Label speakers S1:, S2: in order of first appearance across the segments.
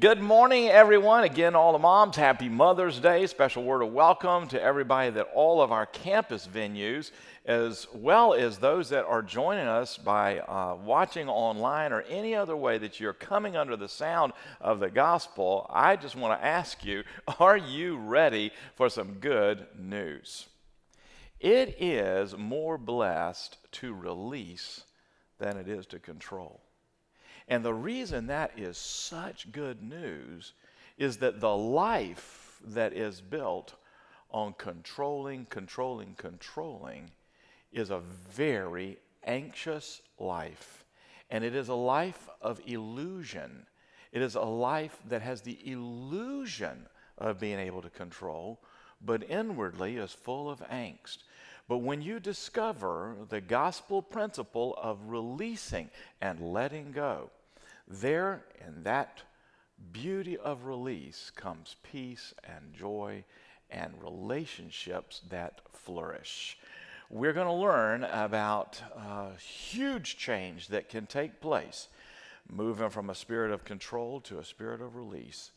S1: Good morning, everyone. Again, all the moms, happy Mother's Day. Special word of welcome to everybody at all of our campus venues, as well as those that are joining us by watching online or any other way that you're coming under the sound of the gospel. I just want to ask you, are you ready for some good news? It is more blessed to release than it is to control. And the reason that is such good news is that the life that is built on controlling is a very anxious life. And it is a life of illusion. It is a life that has the illusion of being able to control, but inwardly is full of angst. But when you discover the gospel principle of releasing and letting go, there in that beauty of release comes peace and joy and relationships that flourish. We're going to learn about a huge change that can take place, moving from a spirit of control to a spirit of release,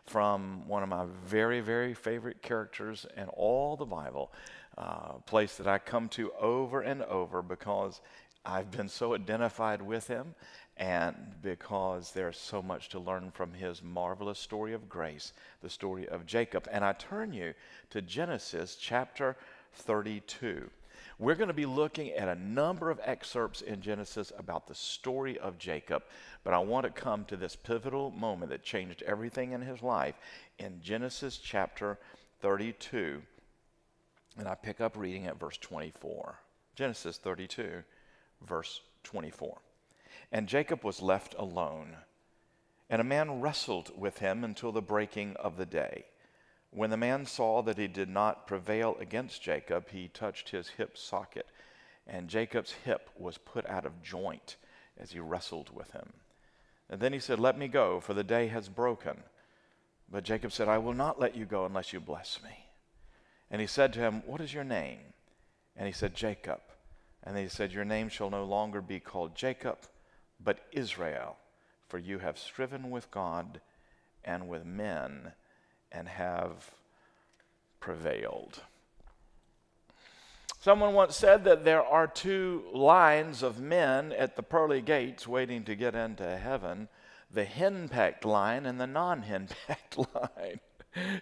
S1: from one of my very, very favorite characters in all the Bible, a place that I come to over and over because I've been so identified with him, and because there's so much to learn from his marvelous story of grace, the story of Jacob. And I turn you to Genesis chapter 32. We're going to be looking at a number of excerpts in Genesis about the story of Jacob, but I want to come to this pivotal moment that changed everything in his life in Genesis chapter 32, and I pick up reading at verse 24. Genesis 32, verse 24. And Jacob was left alone, and a man wrestled with him until the breaking of the day. When the man saw that he did not prevail against Jacob, he touched his hip socket, and Jacob's hip was put out of joint as he wrestled with him. And then he said, "Let me go, for the day has broken." But Jacob said, "I will not let you go unless you bless me." And he said to him, "What is your name?" And he said, "Jacob." And then he said, "Your name shall no longer be called Jacob, but Israel, for you have striven with God and with men and have prevailed." Someone once said that there are two lines of men at the pearly gates waiting to get into heaven, the henpecked line and the non-henpecked line.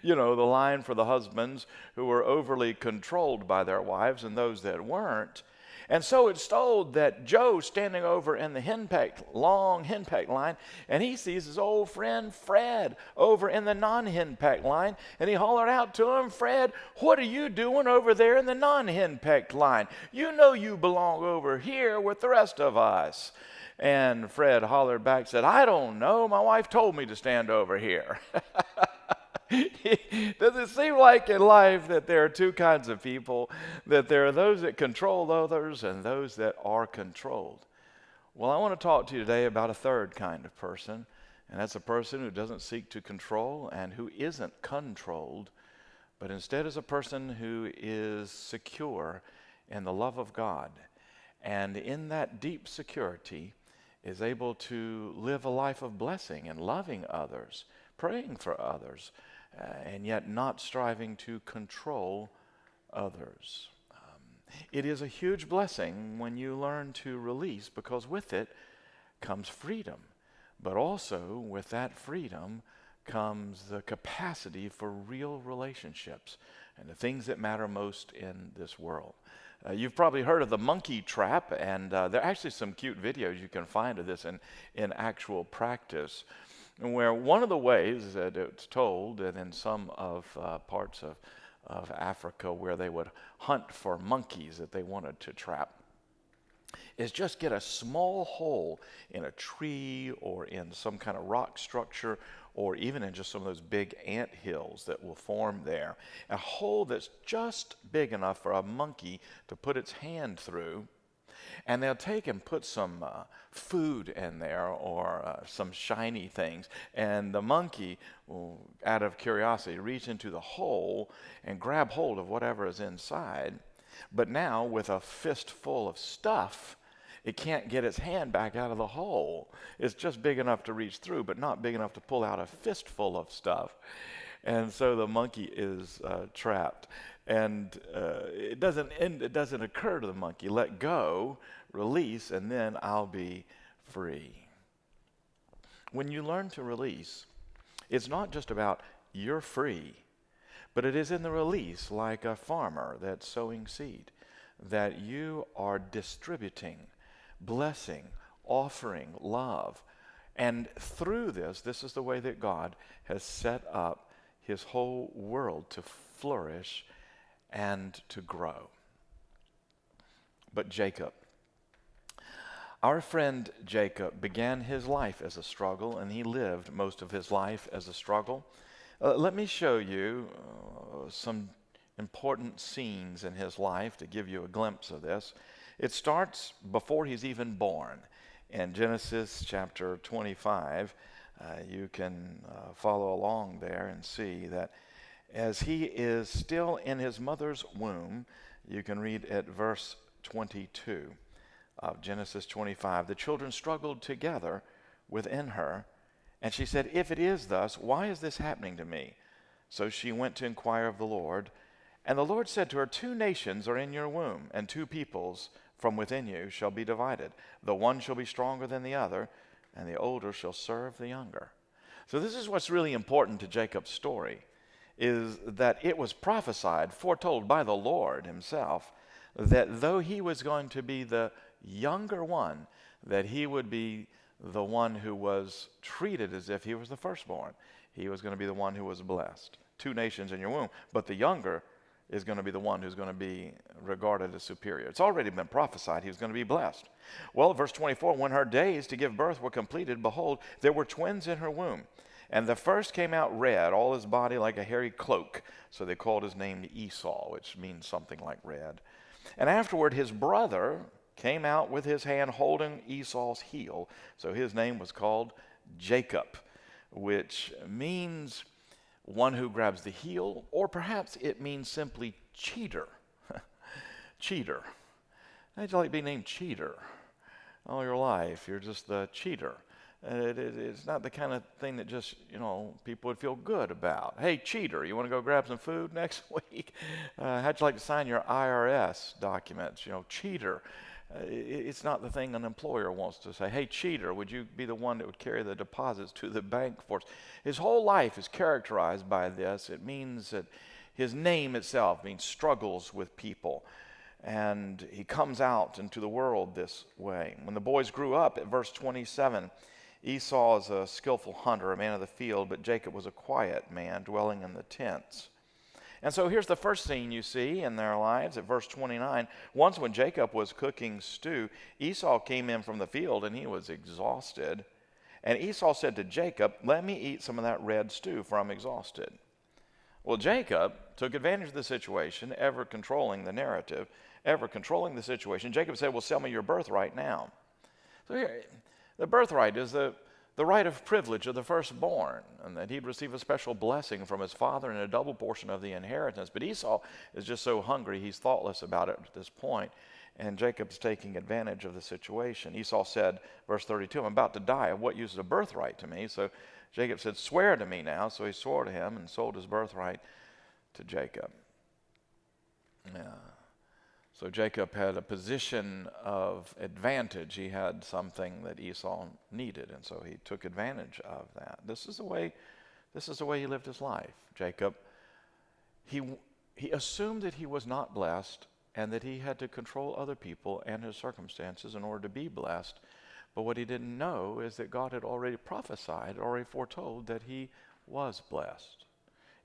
S1: You know, the line for the husbands who were overly controlled by their wives and those that weren't. And so it's told that Joe's standing over in the long henpecked line, and he sees his old friend Fred over in the non-henpecked line, and he hollered out to him, "Fred, what are you doing over there in the non-henpecked line? You know you belong over here with the rest of us." And Fred hollered back, said, "I don't know. My wife told me to stand over here." Does it seem like in life that there are two kinds of people, that there are those that control others and those that are controlled? Well, I want to talk to you today about a third kind of person, and that's a person who doesn't seek to control and who isn't controlled, but instead is a person who is secure in the love of God, and in that deep security is able to live a life of blessing and loving others, praying for others, and yet not striving to control others. It is a huge blessing when you learn to release, because with it comes freedom. But also with that freedom comes the capacity for real relationships and the things that matter most in this world. You've probably heard of the monkey trap, and there are actually some cute videos you can find of this in actual practice, where one of the ways that it's told that in some of parts of Africa where they would hunt for monkeys that they wanted to trap is just get a small hole in a tree or in some kind of rock structure, or even in just some of those big ant hills that will form there. A hole that's just big enough for a monkey to put its hand through. And they'll take and put some food in there, or some shiny things. And the monkey will, out of curiosity, reach into the hole and grab hold of whatever is inside. But now, with a fistful of stuff, It can't get its hand back out of the hole. It's just big enough to reach through, but not big enough to pull out a fistful of stuff. And so the monkey is trapped. And it doesn't occur to the monkey, let go, release, and then I'll be free. When you learn to release, it's not just about you're free, but it is in the release, like a farmer that's sowing seed, that you are distributing, blessing, offering love. And through this is the way that God has set up his whole world to flourish and to grow. But Jacob, our friend Jacob, began his life as a struggle, and he lived most of his life as a struggle. Let me show you some important scenes in his life to give you a glimpse of this. It starts before he's even born. In Genesis chapter 25, you can follow along there and see that as he is still in his mother's womb, you can read at verse 22 of Genesis 25, the children struggled together within her, and she said, if it is thus, why is this happening to me? So she went to inquire of the Lord, and the Lord said to her, 2 nations are in your womb, and 2 peoples from within you shall be divided. The one shall be stronger than the other, and the older shall serve the younger. So this is what's really important to Jacob's story, is that it was prophesied, foretold by the Lord himself, that though he was going to be the younger one, that he would be the one who was treated as if he was the firstborn. He was going to be the one who was blessed. 2 nations in your womb, but the younger is going to be the one who's going to be regarded as superior. It's already been prophesied he was going to be blessed. Well, verse 24, when her days to give birth were completed, behold, there were twins in her womb. And the first came out red, all his body like a hairy cloak. So they called his name Esau, which means something like red. And afterward his brother came out with his hand holding Esau's heel. So his name was called Jacob, which means one who grabs the heel, or perhaps it means simply cheater. Cheater. How'd you like to be named cheater all your life? You're just the cheater. It's not the kind of thing that just, people would feel good about. Hey, cheater, you want to go grab some food next week? How'd you like to sign your IRS documents? Cheater. It's not the thing an employer wants to say. Hey, cheater, would you be the one that would carry the deposits to the bank for us? His whole life is characterized by this. It means that his name itself means struggles with people. And he comes out into the world this way. When the boys grew up, at verse 27, Esau is a skillful hunter, a man of the field, but Jacob was a quiet man, dwelling in the tents. And so here's the first scene you see in their lives at verse 29. Once when Jacob was cooking stew, Esau came in from the field and he was exhausted. And Esau said to Jacob, let me eat some of that red stew, for I'm exhausted. Well, Jacob took advantage of the situation, ever controlling the narrative, ever controlling the situation. Jacob said, well, sell me your birthright now. So here, the birthright is the right of privilege of the firstborn, and that he'd receive a special blessing from his father and a double portion of the inheritance. But Esau is just so hungry, he's thoughtless about it at this point, and Jacob's taking advantage of the situation. Esau said, verse 32, I'm about to die. Of what use is a birthright to me? So Jacob said, swear to me now. So he swore to him and sold his birthright to Jacob. Yeah. So Jacob had a position of advantage. He had something that Esau needed, and so he took advantage of that. This is the way he lived his life. Jacob, he assumed that he was not blessed and that he had to control other people and his circumstances in order to be blessed. But what he didn't know is that God had already prophesied, already foretold that he was blessed.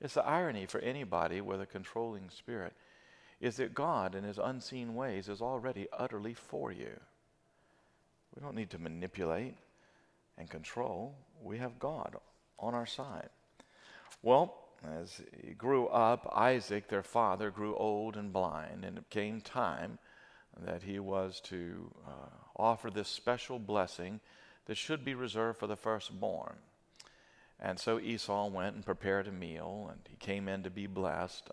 S1: It's the irony for anybody with a controlling spirit is that God in his unseen ways is already utterly for you. We don't need to manipulate and control. We have God on our side. Well, as he grew up, Isaac, their father, grew old and blind, and it came time that he was to offer this special blessing that should be reserved for the firstborn. And so Esau went and prepared a meal, and he came in to be blessed.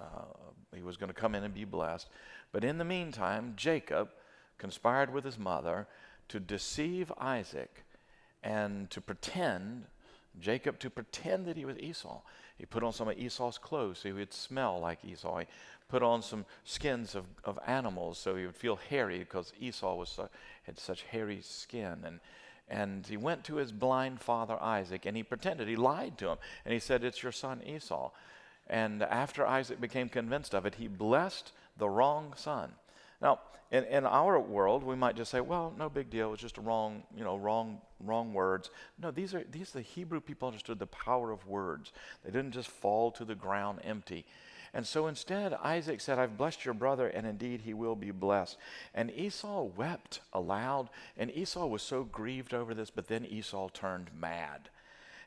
S1: He was going to come in and be blessed. But in the meantime, Jacob conspired with his mother to deceive Isaac and to pretend, Jacob to pretend that he was Esau. He put on some of Esau's clothes so he would smell like Esau. He put on some skins of animals so he would feel hairy, because Esau had such hairy skin. And he went to his blind father Isaac, and he pretended, he lied to him, and he said, "It's your son Esau." And after Isaac became convinced of it, he blessed the wrong son. Now, in our world, we might just say, well, no big deal. It's just wrong words. No, these the Hebrew people understood the power of words. They didn't just fall to the ground empty. And so instead, Isaac said, "I've blessed your brother, and indeed he will be blessed." And Esau wept aloud, and Esau was so grieved over this, but then Esau turned mad.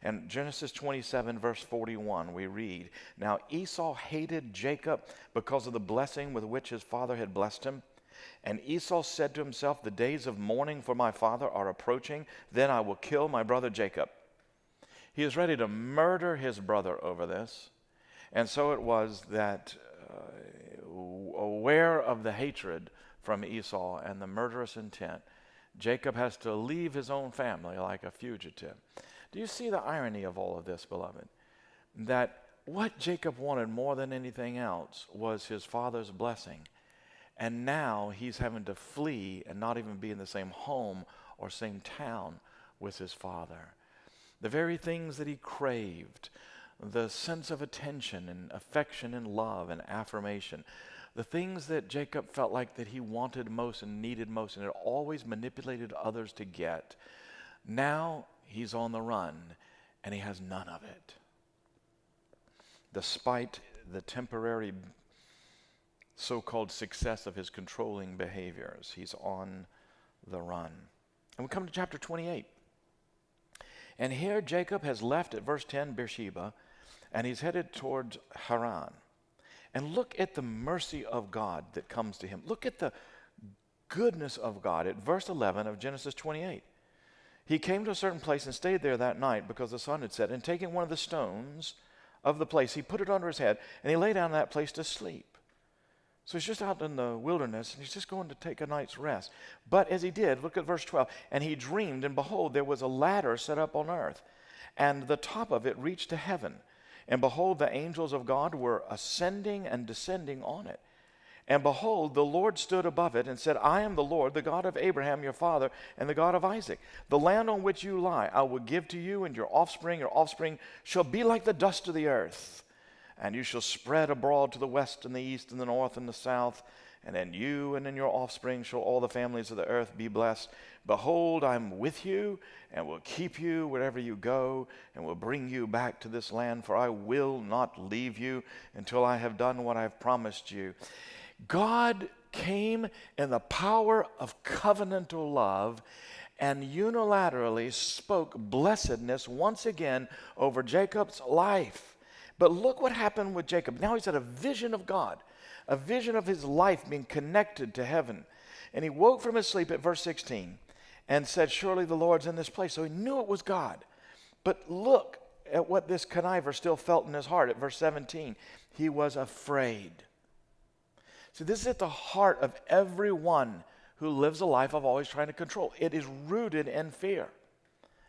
S1: And Genesis 27, verse 41, we read, "Now Esau hated Jacob because of the blessing with which his father had blessed him. And Esau said to himself, 'The days of mourning for my father are approaching. Then I will kill my brother Jacob.'" He is ready to murder his brother over this. And so it was that, aware of the hatred from Esau and the murderous intent, Jacob has to leave his own family like a fugitive. Do you see the irony of all of this, beloved? That what Jacob wanted more than anything else was his father's blessing. And now he's having to flee and not even be in the same home or same town with his father. The very things that he craved, the sense of attention and affection and love and affirmation, the things that Jacob felt like that he wanted most and needed most and had always manipulated others to get, now he's on the run and he has none of it. Despite the temporary so-called success of his controlling behaviors, he's on the run. And we come to chapter 28. And here Jacob has left at verse 10 Beersheba, and he's headed towards Haran. And look at the mercy of God that comes to him. Look at the goodness of God at verse 11 of Genesis 28. He came to a certain place and stayed there that night because the sun had set. And taking one of the stones of the place, he put it under his head, and he lay down in that place to sleep. So he's just out in the wilderness, and he's just going to take a night's rest. But as he did, look at verse 12, "And he dreamed, and behold, there was a ladder set up on earth, and the top of it reached to heaven. And behold, the angels of God were ascending and descending on it. And behold, the Lord stood above it and said, 'I am the Lord, the God of Abraham your father, and the God of Isaac. The land on which you lie I will give to you and your offspring shall be like the dust of the earth. And you shall spread abroad to the west and the east and the north and the south. And in you and in your offspring shall all the families of the earth be blessed. Behold, I am with you and will keep you wherever you go and will bring you back to this land, for I will not leave you until I have done what I have promised you.'" God came in the power of covenantal love and unilaterally spoke blessedness once again over Jacob's life. But look what happened with Jacob. Now he's had a vision of God, a vision of his life being connected to heaven. And he woke from his sleep at verse 16 and said, "Surely the Lord's in this place." So he knew it was God. But look at what this conniver still felt in his heart at verse 17. He was afraid. So this is at the heart of everyone who lives a life of always trying to control. It is rooted in fear.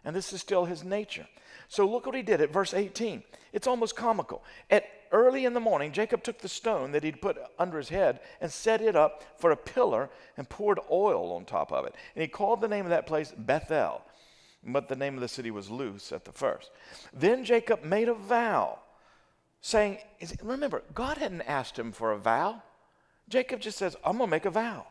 S1: And this is still his nature. So look what he did at verse 18. It's almost comical. At early in the morning, Jacob took the stone that he'd put under his head and set it up for a pillar and poured oil on top of it. And he called the name of that place Bethel, but the name of the city was Luz at the first. Then Jacob made a vow, saying, remember, God hadn't asked him for a vow. Jacob just says, "I'm going to make a vow,"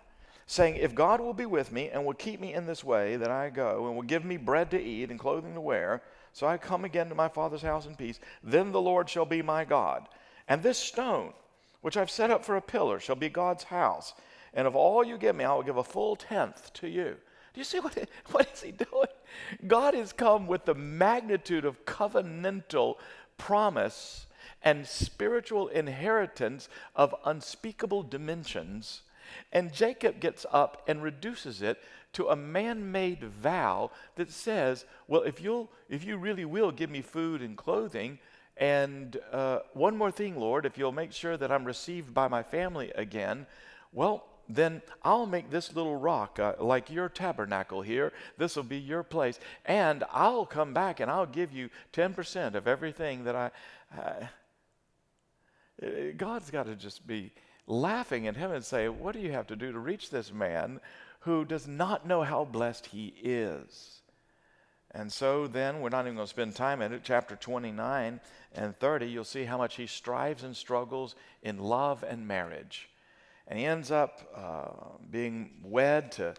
S1: saying, "If God will be with me and will keep me in this way that I go and will give me bread to eat and clothing to wear, so I come again to my father's house in peace, then the Lord shall be my God. And this stone, which I've set up for a pillar, shall be God's house. And of all you give me, I will give a full tenth to you." Do you see what is he doing? God has come with the magnitude of covenantal promise and spiritual inheritance of unspeakable dimensions. And Jacob gets up and reduces it to a man-made vow that says, well, if you really will give me food and clothing, and one more thing, Lord, if you'll make sure that I'm received by my family again, well, then I'll make this little rock like your tabernacle here. This will be your place. And I'll come back and I'll give you 10% of everything that God's got to just be laughing at him and say, what do you have to do to reach this man who does not know how blessed he is? And so then, we're not even going to spend time in it. Chapter 29 and 30, you'll see how much he strives and struggles in love and marriage. And he ends up being wed to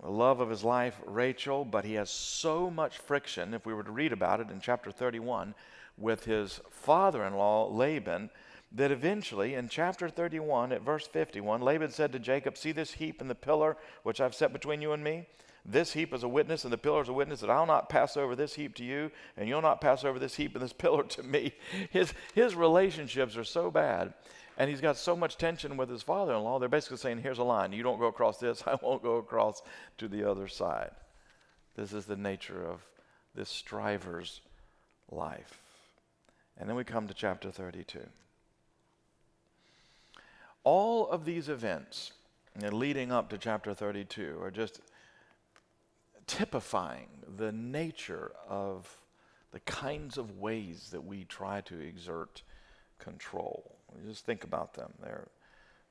S1: the love of his life, Rachel, but he has so much friction, if we were to read about it in chapter 31, with his father-in-law, Laban, that eventually, in chapter 31, at verse 51, Laban said to Jacob, see this heap and the pillar which I've set between you and me? This heap is a witness, and the pillar is a witness that I'll not pass over this heap to you, and you'll not pass over this heap and this pillar to me. His relationships are so bad, and he's got so much tension with his father-in-law, they're basically saying, here's a line. You don't go across this, I won't go across to the other side. This is the nature of this striver's life. And then we come to chapter 32. All of these events leading up to chapter 32 are just typifying the nature of the kinds of ways that we try to exert control. Just think about them.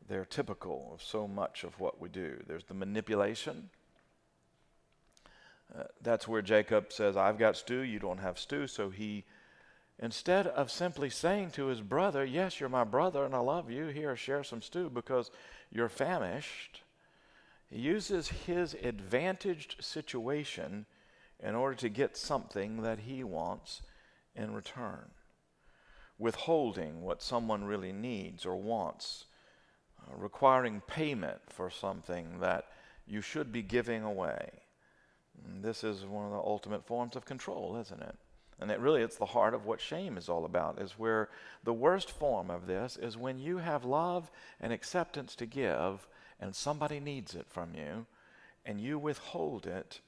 S1: They're typical of so much of what we do. There's the manipulation. That's where Jacob says, I've got stew, you don't have stew. So he, instead of simply saying to his brother, yes, you're my brother and I love you, here, share some stew because you're famished, he uses his advantaged situation in order to get something that he wants in return, withholding what someone really needs or wants, requiring payment for something that you should be giving away. And this is one of the ultimate forms of control, isn't it? And it's the heart of what shame is all about, is where the worst form of this is when you have love and acceptance to give and somebody needs it from you, and you withhold it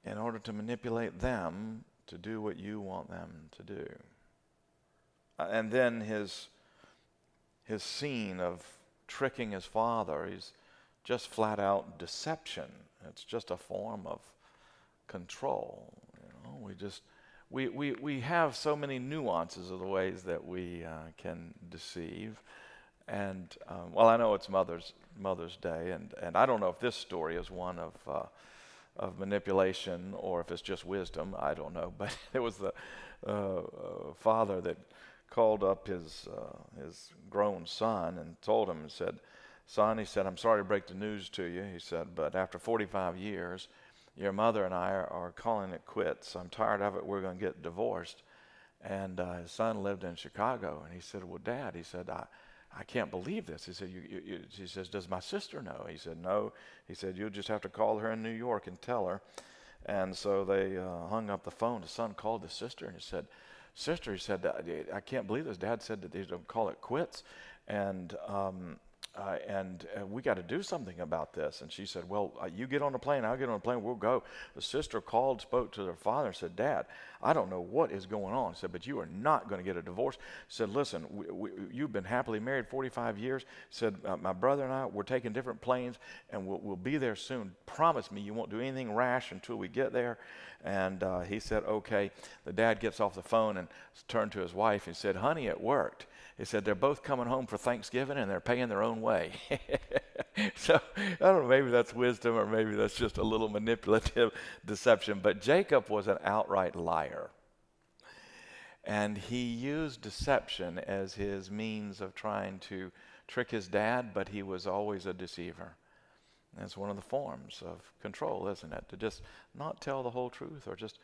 S1: in order to manipulate them to do what you want them to do. And then his scene of tricking his father is just flat out deception. It's just a form of control. We have so many nuances of the ways that we can deceive. And I know it's Mother's Day, and I don't know if this story is one of manipulation or if it's just wisdom. I don't know, but it was the father that called up his grown son and told him and said, "Son," he said, "I'm sorry to break the news to you." He said, "but after 45 years, your mother and I are calling it quits. I'm tired of it. We're going to get divorced." And his son lived in Chicago, and he said, "Well, Dad," he said, I can't believe this. He said, he says, "Does my sister know?" He said, "No." He said, "You'll just have to call her in New York and tell her." And so they hung up the phone. The son called the sister and he said, "Sister," he said, "I can't believe this. Dad said that they don't call it quits. And we got to do something about this." And she said, "Well, you get on the plane, I'll get on the plane, we'll go." The sister called, spoke to their father and said, "Dad, I don't know what is going on." He said, "But you are not going to get a divorce." He said, "Listen, you've been happily married 45 years. He said, my brother and I, we're taking different planes and we'll be there soon. Promise me you won't do anything rash until we get there." And he said, "Okay." The dad gets off the phone and turned to his wife and said, "Honey, it worked." He said, "They're both coming home for Thanksgiving and they're paying their own way." So I don't know, maybe that's wisdom or maybe that's just a little manipulative deception. But Jacob was an outright liar. And he used deception as his means of trying to trick his dad, but he was always a deceiver. And it's one of the forms of control, isn't it? To just not tell the whole truth or just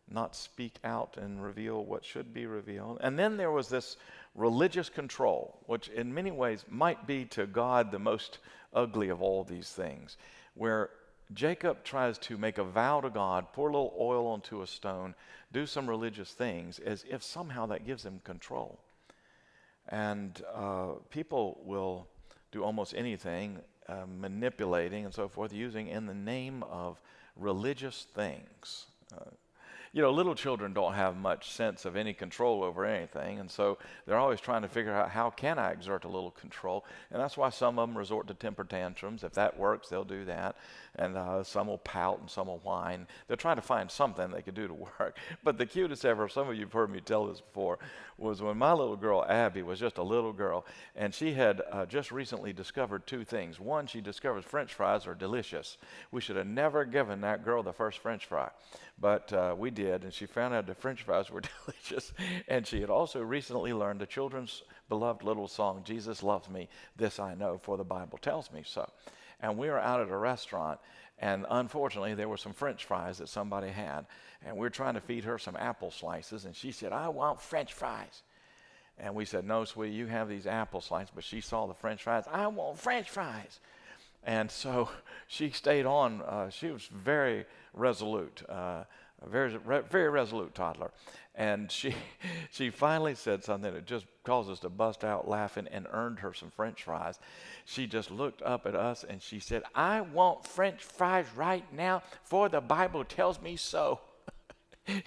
S1: not speak out and reveal what should be revealed. And then there was this religious control, which in many ways might be to God the most ugly of all these things, where Jacob tries to make a vow to God, pour a little oil onto a stone, do some religious things as if somehow that gives him control. And people will do almost anything, manipulating and so forth, using in the name of religious things. Little children don't have much sense of any control over anything, and so they're always trying to figure out, how can I exert a little control? And that's why some of them resort to temper tantrums. If that works, they'll do that. And some will pout and some will whine. They're trying to find something they could do to work. But the cutest ever, some of you have heard me tell this before, was when my little girl, Abby, was just a little girl, and she had just recently discovered two things. One, she discovered French fries are delicious. We should have never given that girl the first French fry. But we did, and she found out the French fries were delicious. And she had also recently learned the children's beloved little song, Jesus Loves Me, This I Know, for the Bible Tells Me So. And we were out at a restaurant, and unfortunately there were some French fries that somebody had. And we were trying to feed her some apple slices, and she said, I want French fries. And we said, no, sweetie, you have these apple slices. But she saw the French fries. I want French fries. And so she stayed on. She was very resolute, a very resolute toddler. And she finally said something that just caused us to bust out laughing and earned her some French fries. She just looked up at us and she said, I want French fries right now, for the Bible tells me so.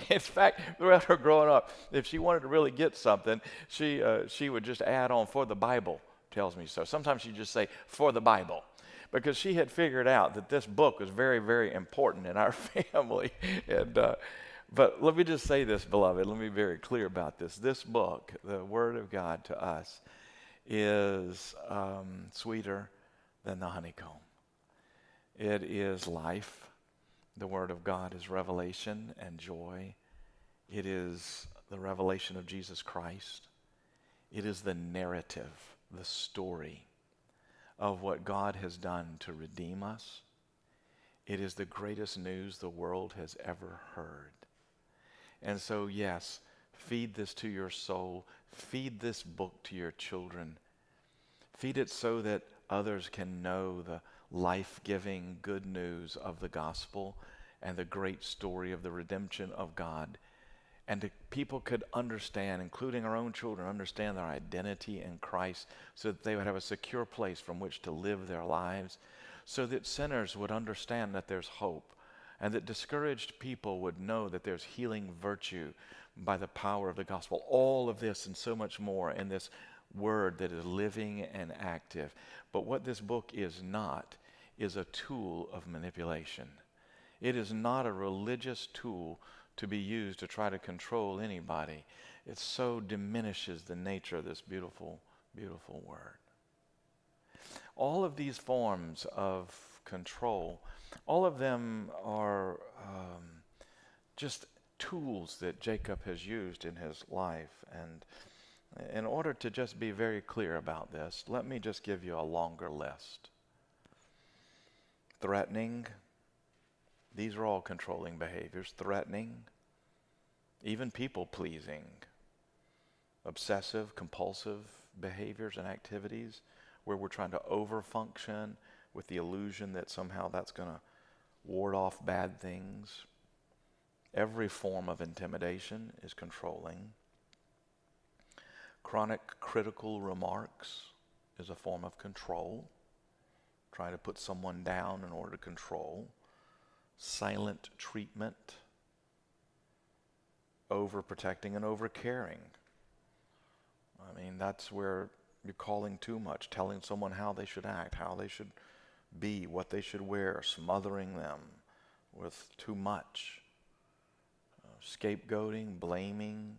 S1: In fact, throughout her growing up, if she wanted to really get something, she would just add on, for the Bible tells me so. Sometimes she'd just say, for the Bible, because she had figured out that this book was very, very important in our family. And but let me just say this, beloved. Let me be very clear about this. This book, the Word of God to us, is sweeter than the honeycomb. It is life. The Word of God is revelation and joy. It is the revelation of Jesus Christ. It is the narrative, the story of what God has done to redeem us. It is the greatest news the world has ever heard. And so, yes, feed this to your soul. Feed this book to your children. Feed it so that others can know the life-giving good news of the gospel and the great story of the redemption of God. And people could understand, including our own children, understand their identity in Christ, so that they would have a secure place from which to live their lives, so that sinners would understand that there's hope, and that discouraged people would know that there's healing virtue by the power of the gospel. All of this and so much more in this word that is living and active. But what this book is not is a tool of manipulation. It is not a religious tool to be used to try to control anybody. It so diminishes the nature of this beautiful, beautiful word. All of these forms of control, all of them are just tools that Jacob has used in his life. And in order to just be very clear about this, let me just give you a longer list. Threatening. These are all controlling behaviors. Threatening, even people-pleasing, obsessive, compulsive behaviors and activities where we're trying to overfunction with the illusion that somehow that's going to ward off bad things. Every form of intimidation is controlling. Chronic critical remarks is a form of control, trying to put someone down in order to control. Silent treatment, overprotecting and overcaring. I mean, that's where you're calling too much, telling someone how they should act, how they should be, what they should wear, smothering them with too much. Scapegoating, blaming.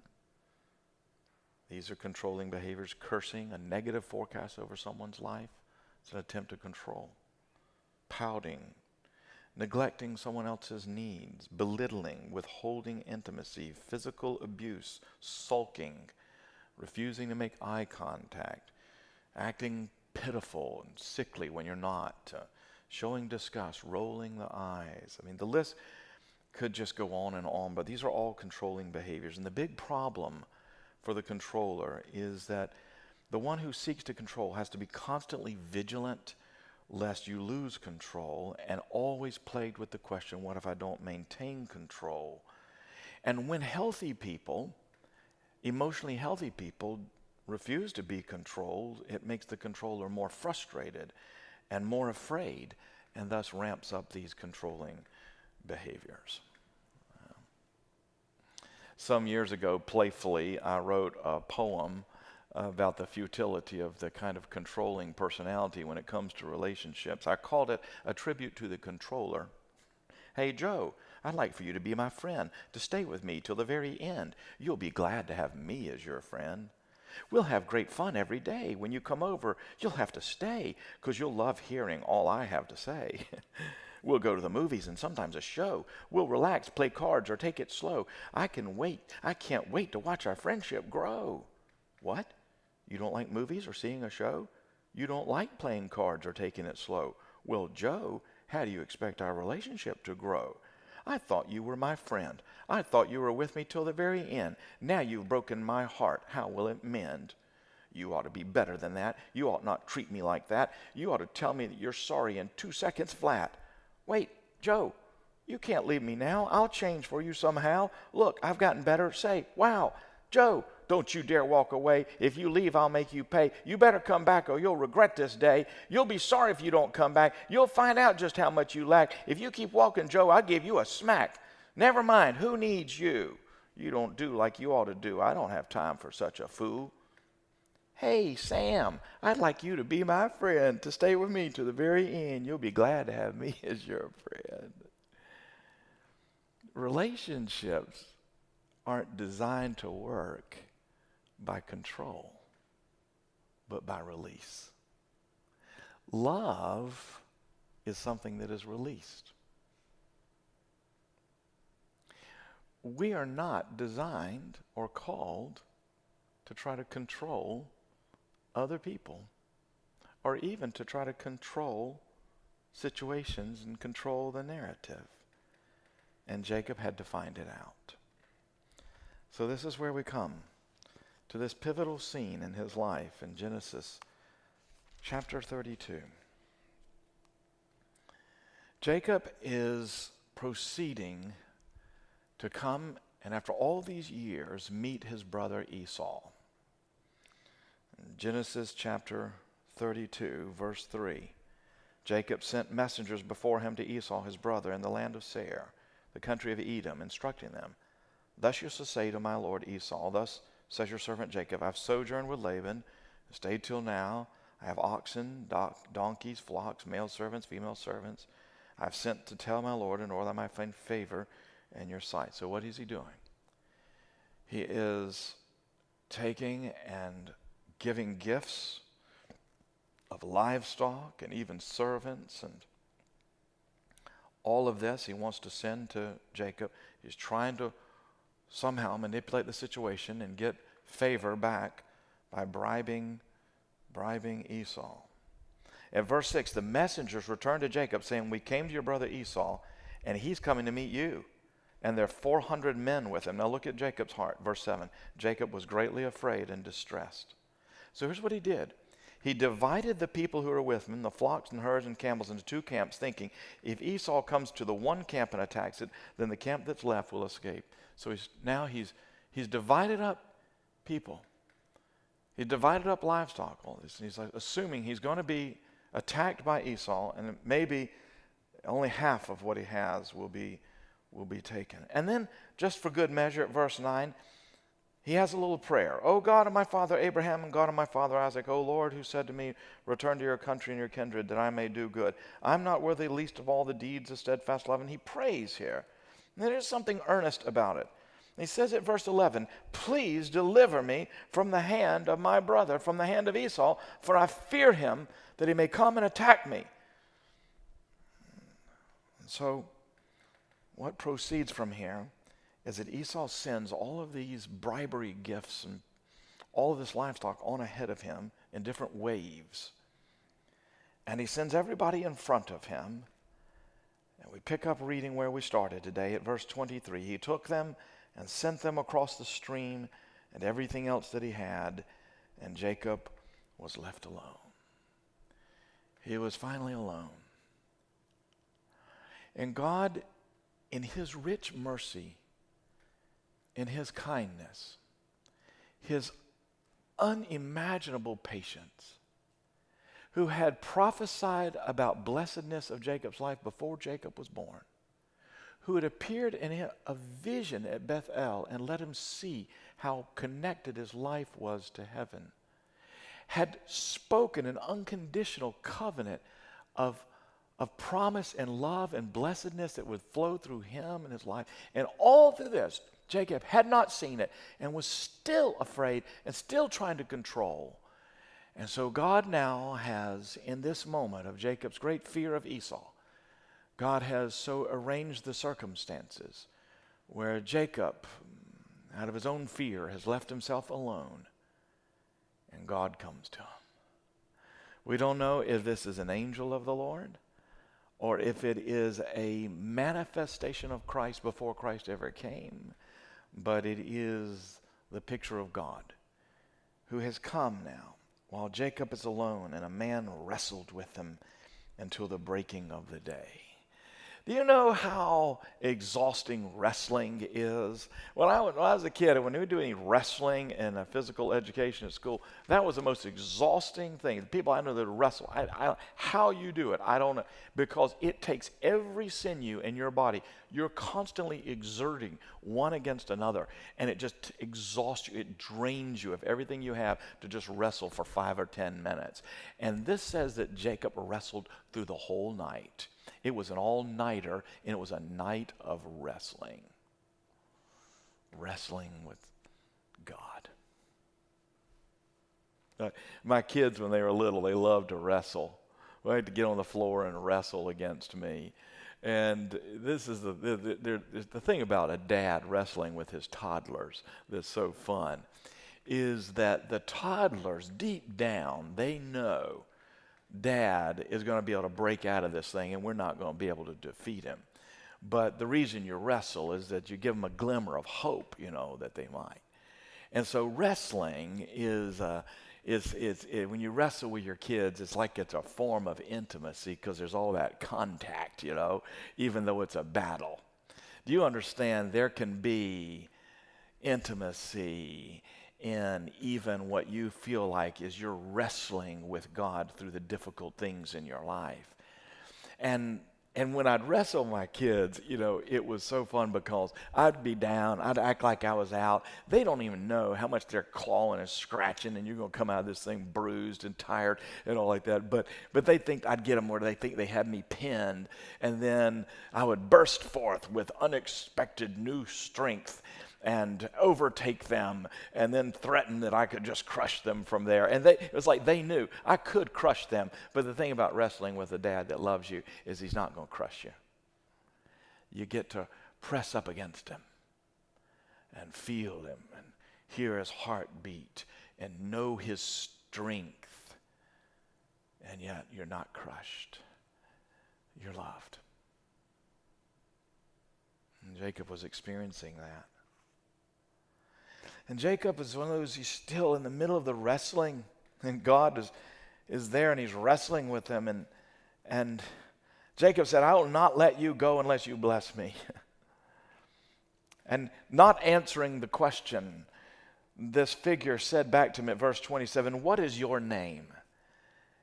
S1: These are controlling behaviors. Cursing, a negative forecast over someone's life. It's an attempt to control. Pouting. Neglecting someone else's needs, belittling, withholding intimacy, physical abuse, sulking, refusing to make eye contact, acting pitiful and sickly when you're not, showing disgust, rolling the eyes. I mean, the list could just go on, but these are all controlling behaviors. And the big problem for the controller is that the one who seeks to control has to be constantly vigilant lest you lose control, and always plagued with the question, what if I don't maintain control? And when healthy people, emotionally healthy people, refuse to be controlled, it makes the controller more frustrated and more afraid, and thus ramps up these controlling behaviors. Some years ago, playfully, I wrote a poem about the futility of the kind of controlling personality when it comes to relationships. I called it A Tribute to the Controller. Hey, Joe, I'd like for you to be my friend, to stay with me till the very end. You'll be glad to have me as your friend. We'll have great fun every day. When you come over, you'll have to stay, 'cause you'll love hearing all I have to say. We'll go to the movies and sometimes a show. We'll relax, play cards, or take it slow. I can't wait to watch our friendship grow. What? You don't like movies or seeing a show? You don't like playing cards or taking it slow? Well, Joe, how do you expect our relationship to grow? I thought you were my friend. I thought you were with me till the very end. Now you've broken my heart. How will it mend? You ought to be better than that. You ought not treat me like that. You ought to tell me that you're sorry in 2 seconds flat. Wait, Joe, you can't leave me now. I'll change for you somehow. Look, I've gotten better. Say, wow, Joe, don't you dare walk away. If you leave, I'll make you pay. You better come back or you'll regret this day. You'll be sorry if you don't come back. You'll find out just how much you lack. If you keep walking, Joe, I'll give you a smack. Never mind, who needs you? You don't do like you ought to do. I don't have time for such a fool. Hey, Sam, I'd like you to be my friend, to stay with me to the very end. You'll be glad to have me as your friend. Relationships aren't designed to work by control, but by release. Love is something that is released. We are not designed or called to try to control other people, or even to try to control situations and control the narrative. And Jacob had to find it out. So this is where we come to this pivotal scene in his life in Genesis chapter 32. Jacob is proceeding to come and after all these years meet his brother Esau. In Genesis chapter 32, verse 3, Jacob sent messengers before him to Esau his brother in the land of Seir, the country of Edom, instructing them, Thus you shall say to my lord Esau, Thus says your servant Jacob, I've sojourned with Laban, and stayed till now. I have oxen, donkeys, flocks, male servants, female servants. I've sent to tell my lord in order that I might find favor in your sight. So what is he doing? He is taking and giving gifts of livestock and even servants and all of this he wants to send to Jacob. He's trying to somehow manipulate the situation and get favor back by bribing Esau. At verse 6, the messengers returned to Jacob saying, We came to your brother Esau and he's coming to meet you. And there are 400 men with him. Now look at Jacob's heart. Verse 7, Jacob was greatly afraid and distressed. So here's what he did. He divided the people who were with him, the flocks and herds and camels, into 2 camps, thinking, if Esau comes to the one camp and attacks it, then the camp that's left will escape. So he's divided up people. He divided up livestock, all this. And he's like, assuming he's going to be attacked by Esau, and maybe only half of what he has will be taken. And then, just for good measure, at verse 9, he has a little prayer. O God of my father Abraham and God of my father Isaac, O Lord, who said to me, return to your country and your kindred, that I may do good. I'm not worthy least of all the deeds of steadfast love. And he prays here. And there is something earnest about it. He says at verse 11, please deliver me from the hand of my brother, from the hand of Esau, for I fear him that he may come and attack me. And so what proceeds from here is that Esau sends all of these bribery gifts and all of this livestock on ahead of him in different waves. And he sends everybody in front of him. And we pick up reading where we started today at verse 23. He took them and sent them across the stream and everything else that he had, and Jacob was left alone. He was finally alone. And God, in his rich mercy, in his kindness, his unimaginable patience, who had prophesied about blessedness of Jacob's life before Jacob was born, who had appeared in a vision at Bethel and let him see how connected his life was to heaven, had spoken an unconditional covenant of promise and love and blessedness that would flow through him and his life. And all through this, Jacob had not seen it and was still afraid and still trying to control. And so God now has, in this moment of Jacob's great fear of Esau, God has so arranged the circumstances where Jacob, out of his own fear, has left himself alone, and God comes to him. We don't know if this is an angel of the Lord or if it is a manifestation of Christ before Christ ever came, but it is the picture of God who has come now while Jacob is alone, and a man wrestled with him until the breaking of the day. Do you know how exhausting wrestling is? When I was a kid, when we were doing wrestling in a physical education at school, that was the most exhausting thing. The people I know that wrestle, how you do it, I don't know, because it takes every sinew in your body. You're constantly exerting one against another, and it just exhausts you. It drains you of everything you have to just wrestle for 5 or 10 minutes. And this says that Jacob wrestled through the whole night. It was an all-nighter, and it was a night of wrestling. Wrestling with God. My kids, when they were little, they loved to wrestle. They had to get on the floor and wrestle against me. And this is the thing about a dad wrestling with his toddlers that's so fun, is that the toddlers, deep down, they know Dad is going to be able to break out of this thing, and we're not going to be able to defeat him. But the reason you wrestle is that you give them a glimmer of hope, that they might. And so wrestling is when you wrestle with your kids, it's like it's a form of intimacy because there's all that contact, even though it's a battle. Do you understand there can be intimacy in even what you feel like is you're wrestling with God through the difficult things in your life? And when I'd wrestle my kids, it was so fun because I'd be down, I'd act like I was out. They don't even know how much they're clawing and scratching, and you're going to come out of this thing bruised and tired and all like that. But they think I'd get them where they think they had me pinned, and then I would burst forth with unexpected new strength and overtake them, and then threaten that I could just crush them from there. And it was like they knew I could crush them. But the thing about wrestling with a dad that loves you is he's not going to crush you. You get to press up against him and feel him and hear his heartbeat and know his strength. And yet you're not crushed. You're loved. And Jacob was experiencing that. And Jacob is one of those, he's still in the middle of the wrestling, and God is there, and he's wrestling with him. And Jacob said, I will not let you go unless you bless me. And not answering the question, this figure said back to him at verse 27, what is your name?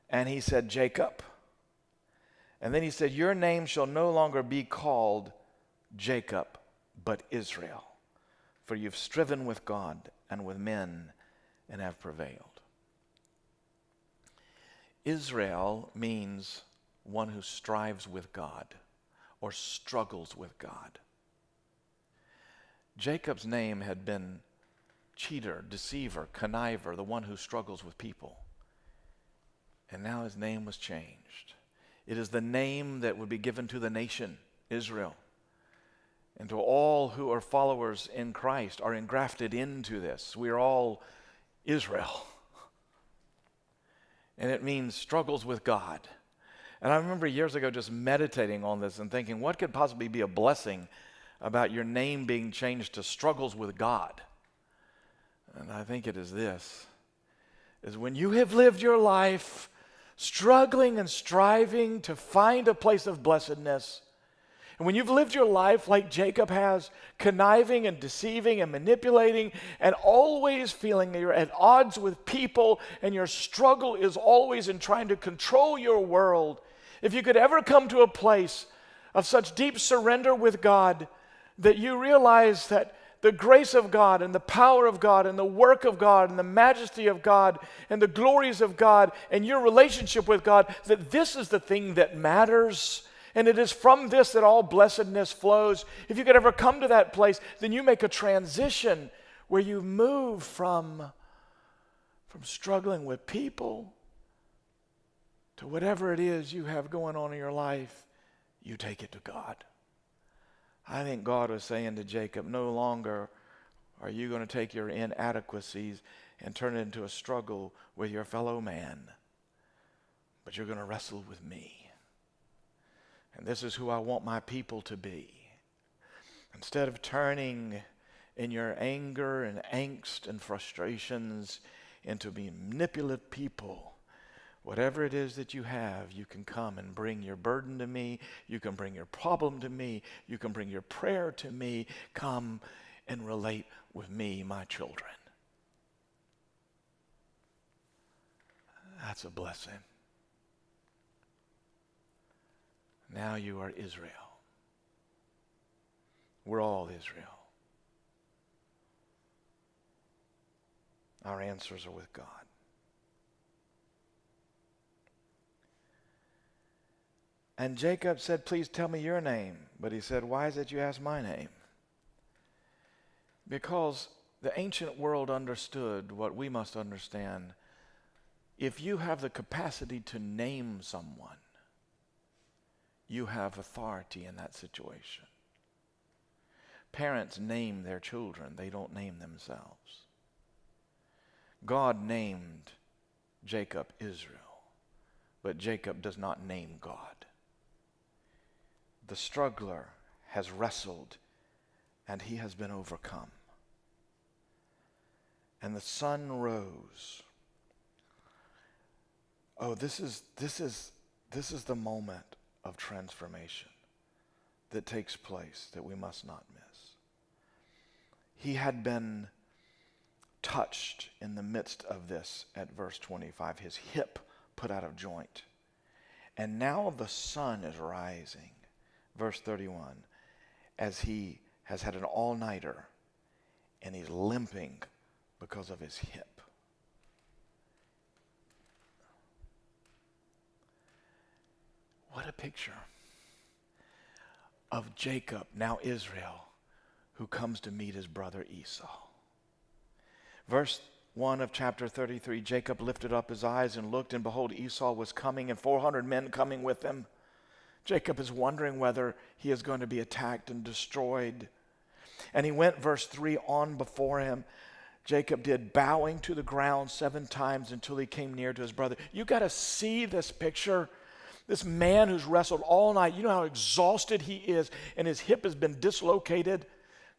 S1: And he said, Jacob. And then he said, your name shall no longer be called Jacob, but Israel. For you've striven with God and with men and have prevailed. Israel means one who strives with God or struggles with God. Jacob's name had been cheater, deceiver, conniver, the one who struggles with people. And now his name was changed. It is the name that would be given to the nation, Israel. And to all who are followers in Christ are engrafted into this. We are all Israel. And it means struggles with God. And I remember years ago just meditating on this and thinking, what could possibly be a blessing about your name being changed to struggles with God? And I think it is this, is when you have lived your life struggling and striving to find a place of blessedness, and when you've lived your life like Jacob has, conniving and deceiving and manipulating and always feeling that you're at odds with people and your struggle is always in trying to control your world, if you could ever come to a place of such deep surrender with God that you realize that the grace of God and the power of God and the work of God and the majesty of God and the glories of God and your relationship with God, that this is the thing that matters. And it is from this that all blessedness flows. If you could ever come to that place, then you make a transition where you move from struggling with people to whatever it is you have going on in your life, you take it to God. I think God was saying to Jacob, no longer are you going to take your inadequacies and turn it into a struggle with your fellow man, but you're going to wrestle with me. And this is who I want my people to be. Instead of turning in your anger and angst and frustrations into being manipulative people, whatever it is that you have, you can come and bring your burden to me. You can bring your problem to me. You can bring your prayer to me. Come and relate with me, my children. That's a blessing. Now you are Israel. We're all Israel. Our answers are with God. And Jacob said, please tell me your name. But he said, why is it you ask my name? Because the ancient world understood what we must understand. If you have the capacity to name someone, you have authority in that situation. Parents name their children. They don't name themselves. God named Jacob Israel, but Jacob does not name God. The struggler has wrestled, and he has been overcome. And the sun rose. Oh, this is the moment of transformation that takes place that we must not miss. He had been touched in the midst of this at verse 25, his hip put out of joint. And now the sun is rising, verse 31, as he has had an all-nighter and he's limping because of his hip. What a picture of Jacob, now Israel, who comes to meet his brother Esau. Verse 1 of chapter 33, Jacob lifted up his eyes and looked, and behold, Esau was coming, and 400 men coming with him. Jacob is wondering whether he is going to be attacked and destroyed. And he went, verse 3, on before him. Jacob did, bowing to the ground 7 times until he came near to his brother. You got to see this picture. This man who's wrestled all night, you know how exhausted he is, and his hip has been dislocated.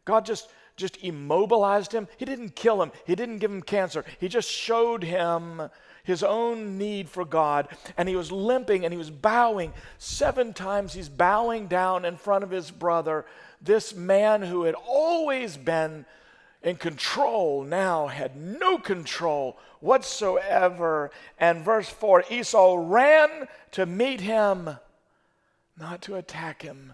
S1: God just immobilized him. He didn't kill him. He didn't give him cancer. He just showed him his own need for God. And he was limping and he was bowing. 7 times he's bowing down in front of his brother. This man who had always been in control now had no control whatsoever. And verse 4, Esau ran to meet him, not to attack him.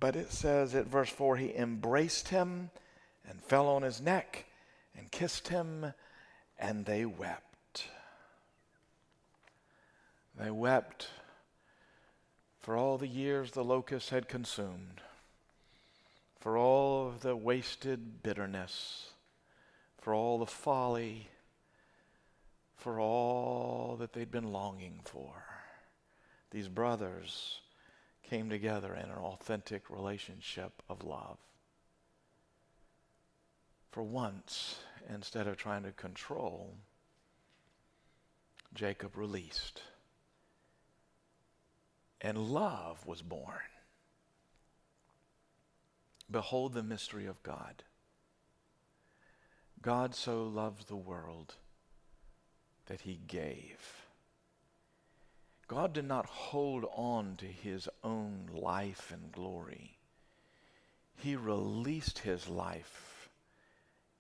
S1: But it says at verse 4, he embraced him and fell on his neck and kissed him, and they wept. They wept for all the years the locusts had consumed, for all of the wasted bitterness, for all the folly, for all that they'd been longing for. These brothers came together in an authentic relationship of love. For once, instead of trying to control, Jacob released. And love was born. Behold the mystery of God. God so loved the world that he gave. God did not hold on to his own life and glory. He released his life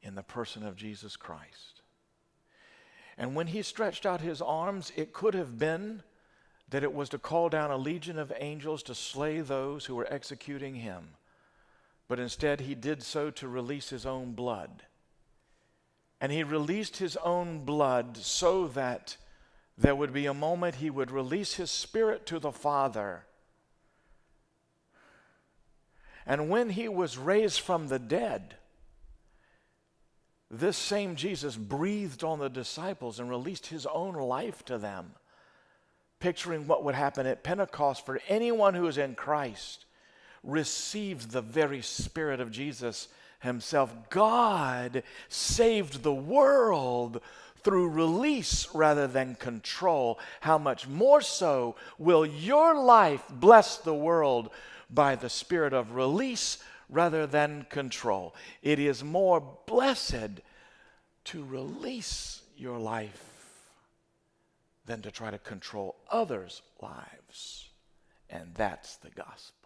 S1: in the person of Jesus Christ. And when he stretched out his arms, it could have been that it was to call down a legion of angels to slay those who were executing him. But instead, he did so to release his own blood. And he released his own blood so that there would be a moment he would release his spirit to the Father. And when he was raised from the dead, this same Jesus breathed on the disciples and released his own life to them, picturing what would happen at Pentecost for anyone who is in Christ, received the very Spirit of Jesus himself. God saved the world through release rather than control. How much more so will your life bless the world by the spirit of release rather than control? It is more blessed to release your life than to try to control others' lives. And that's the gospel.